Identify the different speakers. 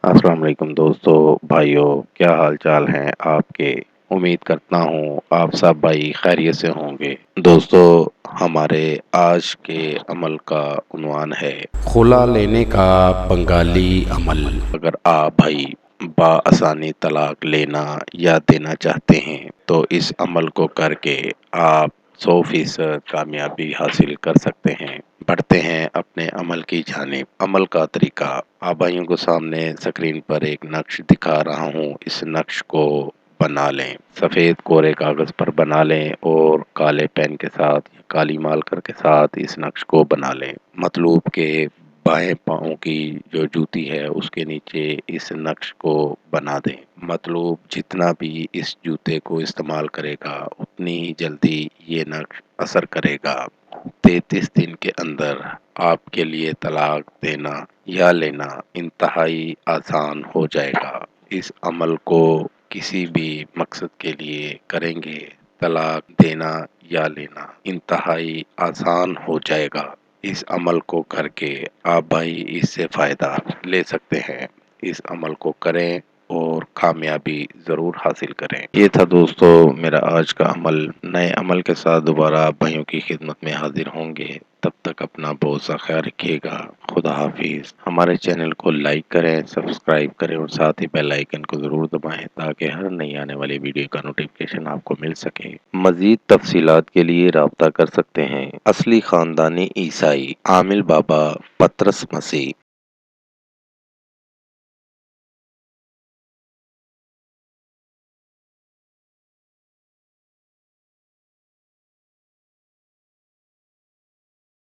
Speaker 1: السلام علیکم دوستو بھائیوں، کیا حال چال ہیں آپ کے؟ امید کرتا ہوں آپ سب بھائی خیریت سے ہوں گے۔ دوستو، ہمارے آج کے عمل کا عنوان ہے
Speaker 2: خلا لینے کا بنگالی عمل۔
Speaker 1: اگر آپ بھائی بآسانی طلاق لینا یا دینا چاہتے ہیں تو اس عمل کو کر کے آپ 100% کامیابی حاصل کر سکتے ہیں۔ بڑھتے ہیں اپنے عمل کی جانب۔ عمل کا طریقہ آپ بھائیوں کو سامنے سکرین پر ایک نقش دکھا رہا ہوں۔ اس نقش کو بنا لیں، سفید کورے کاغذ پر بنا لیں اور کالے پین کے ساتھ یا کالی مارکر کے ساتھ اس نقش کو بنا لیں۔ مطلوب کے بائیں پاؤں کی جو جوتی ہے اس کے نیچے اس نقش کو بنا دیں۔ مطلوب جتنا بھی اس جوتے کو استعمال کرے گا اتنی ہی جلدی یہ نقش اثر کرے گا۔ 33 دن کے اندر آپ کے لیے طلاق دینا یا لینا انتہائی آسان ہو جائے گا۔ اس عمل کو کسی بھی مقصد کے لیے کریں گے، طلاق دینا یا لینا انتہائی آسان ہو جائے گا۔ اس عمل کو کر کے آپ بھائی اس سے فائدہ لے سکتے ہیں۔ اس عمل کو کریں اور کامیابی ضرور حاصل کریں۔ یہ تھا دوستو میرا آج کا عمل۔ نئے عمل کے ساتھ دوبارہ آپ بھائیوں کی خدمت میں حاضر ہوں گے۔ تب تک اپنا بہت سا خیال رکھیے گا۔ خدا حافظ۔ ہمارے چینل کو لائک کریں، سبسکرائب کریں اور ساتھ ہی بیل آئیکن کو ضرور دبائیں تاکہ ہر نئی آنے والی ویڈیو کا نوٹیفکیشن آپ کو مل سکے۔ مزید تفصیلات کے لیے رابطہ کر سکتے ہیں۔ اصلی خاندانی عیسائی عامل بابا پطرس مسیح۔